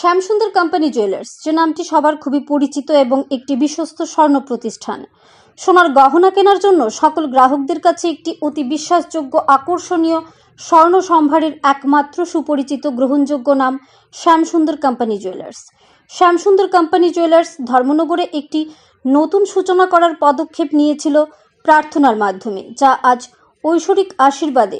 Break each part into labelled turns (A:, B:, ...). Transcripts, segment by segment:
A: Shyamsundar company jewellers, যে নামটি সবার খুবই পরিচিত এবং একটি বিশ্বস্ত স্বর্ণ প্রতিষ্ঠান। সোনার গহনা কেনার জন্য সকল গ্রাহকদের কাছে একটি অতি বিশ্বাসযোগ্য, আকর্ষণীয় স্বর্ণ সম্ভারের একমাত্র সুপরিচিত গ্রহণযোগ্য নাম Shyamsundar company jewellers. Shyamsundar company jewellers ধর্মনগরে একটি নতুন সূচনা করার পদক্ষেপ নিয়েছিল প্রার্থনার মাধ্যমে, যা আজ ঐশ্বরিক আশীর্বাদে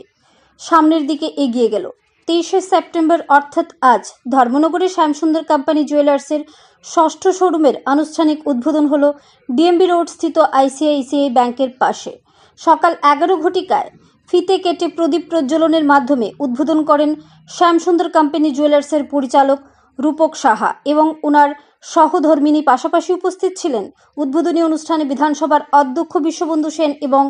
A: সামনের দিকে এগিয়ে গেল। 23শে সেপ্টেম্বর অর্থাৎ আজ ধর্মনগরে শ্যামসুন্দর কোম্পানি জুয়েলার্সের ষষ্ঠ শোরুমের আনুষ্ঠানিক উদ্বোধন হলো ডিএমবি রোড স্থিত আইসিআইসিআই ব্যাংকের পাশে। সকাল 11 ঘটিকায় ফিতে কেটে প্রদীপ প্রজ্বলনের মাধ্যমে উদ্বোধন করেন শ্যামসুন্দর কোম্পানি জুয়েলার্সের পরিচালক রূপক সাহা এবং ওনার সহধর্মিনী। পাশাপাশি উপস্থিত ছিলেন উদ্বোধনী অনুষ্ঠানে বিধানসভার অধ্যক্ষ বিশ্ববন্ধু সেন এবং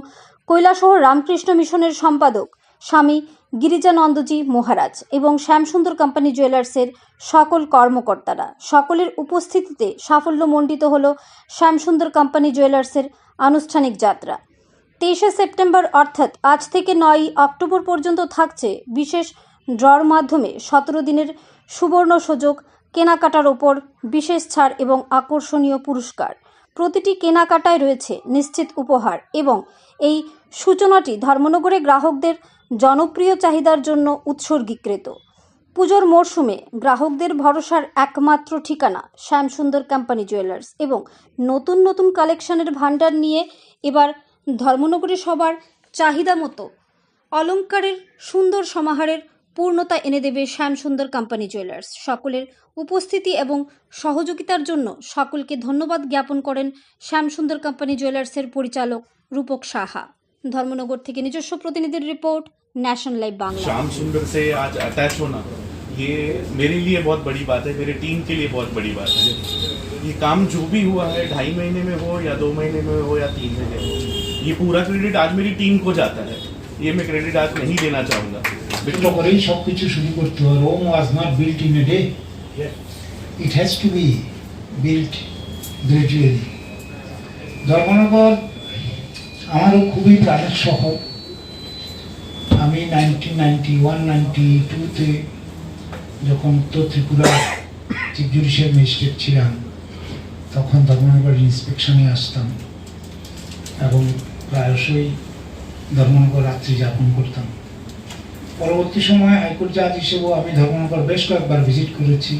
A: কৈলাসহর রামকৃষ্ণ মিশনের সম্পাদক স্বামী গিরিজানন্দজি মহারাজ এবং শ্যামসুন্দর কোম্পানি জুয়েলার্সের সকল কর্মকর্তারা। সকলের উপস্থিতিতে সাফল্যমণ্ডিত হল শ্যামসুন্দর কোম্পানি জুয়েলার্সের আনুষ্ঠানিক যাত্রা। 23শে সেপ্টেম্বর অর্থাৎ আজ থেকে 9ই অক্টোবর পর্যন্ত থাকছে বিশেষ ড্রর মাধ্যমে 17 দিনের সুবর্ণ সুযোগ, কেনাকাটার ওপর বিশেষ ছাড় এবং আকর্ষণীয় পুরস্কার। প্রতিটি কেনাকাটায় রয়েছে নিশ্চিত উপহার এবং এই সূচনাটি ধর্মনগরে গ্রাহকদের জনপ্রিয় চাহিদার জন্য উৎসর্গীকৃত। পুজোর মরশুমে গ্রাহকদের ভরসার একমাত্র ঠিকানা শ্যামসুন্দর কোম্পানি জুয়েলার্স এবং নতুন নতুন কালেকশনের ভাণ্ডার নিয়ে এবার ধর্মনগরে সবার চাহিদা মতো অলংকারের সুন্দর সমাহারের পূর্ণতা এনে দেবে শ্যামসুন্দর কোম্পানি জুয়েলার্স। সকলের উপস্থিতি এবং সহযোগিতার জন্য সকলকে ধন্যবাদ জ্ঞাপন করেন শ্যামসুন্দর কোম্পানি জুয়েলার্সের পরিচালক রূপক সাহা। ধর্মনগর থেকে নিজস্ব প্রতিনিধির রিपोर्ट, नेशनल लाइव बांग्ला।
B: श्यामसुंदर से आज अटैच होना ये मेरे लिए बहुत बड़ी बात है, मेरे टीम के लिए बहुत बड़ी बात है। ये काम जो भी हुआ है 2.5 महीने में हो या 2 महीने में हो या 3 महीने में हो, ये पूरा क्रेडिट आज मेरी टीम को जाता है। ये मैं क्रेडिट आज नहीं देना चाहूँगा।
C: सब कुछ शुरू करते हो। Rome was not built in a day, it has to be built gradually. Dharmanagar আমারও খুবই প্রাণের শহর। আমি 1991-92-তে যখন উত্তর ত্রিপুরা চিফ জুডিশিয়াল ম্যাজিস্ট্রেট ছিলাম, তখন ধর্মনগর ইন্সপেকশনে আসতাম এবং প্রায়শই ধর্মনগর রাত্রি যাপন করতাম। পরবর্তী সময়ে হাইকোর্ট জাজ হিসেবেও আমি ধর্মনগর বেশ কয়েকবার ভিজিট করেছি।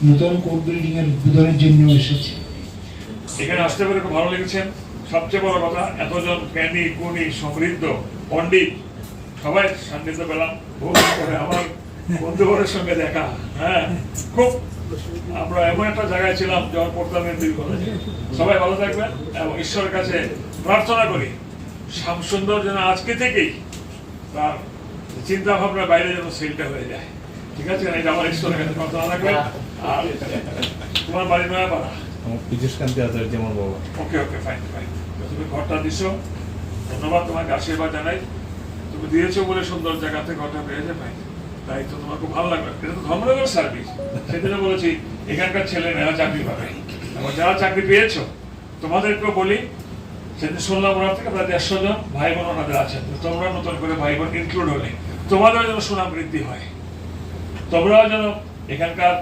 C: নতুন কোর্ট বিল্ডিংয়ের উদ্বোধনের জন্য এসেছি।
D: এখানে আসতে পেরে খুব ভালো লেগেছে। সবচেয়ে বড় কথা, এতজন জ্ঞানী গুণী সমৃদ্ধ পণ্ডিত সবাই সান্নিধ্য পেলাম। বহু করে আমার বন্ধুবরের সঙ্গে দেখা, খুব আমরা এমন একটা জায়গায় ছিলাম যখন পড়তাম এমবি কলেজে। সবাই ভালো থাকবেন এবং ঈশ্বরের কাছে প্রার্থনা করি শ্যামসুন্দর যেন আজকে থেকেই তার চিন্তা ভাবনার বাইরে যেন সেলটা হয়ে যায়। ঠিক আছে, এটা আমার ঈশ্বরের কাছে প্রার্থনা রাখবেন। আর তোমার বাড়ি নয়াপাড়া? ওকে ওকে, ফাইন ফাইন। তুমি ঘরটা দিছো, ধন্যবাদ, তোমাকে আশীর্বাদ জানাই। তুমি দিয়েছো বলে সুন্দর জায়গাতে ঘরটা পেয়েছে, ফাইন। তাই তো তোমার খুব ভালো লাগবে। এটা তো ধর্মনগর সার্ভিস। সেদিনে বলেছি এখানকার ছেলেমেয়েরা চাকরি পাবে এবং যারা চাকরি পেয়েছো তোমাদেরকেও বলি, সেদিন শুনলাম ওনার থেকে প্রায় 150 জন ভাই বোন ওনাদের আছেন। তোমরা নতুন করে ভাই বোন ইনক্লুড হলে তোমাদেরও যেন সুনাম বৃদ্ধি হয়। তোমরাও যেন এখানকার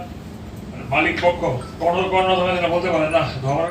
D: মালিক পক্ষ কর্ণধর যেন বলতে পারে না,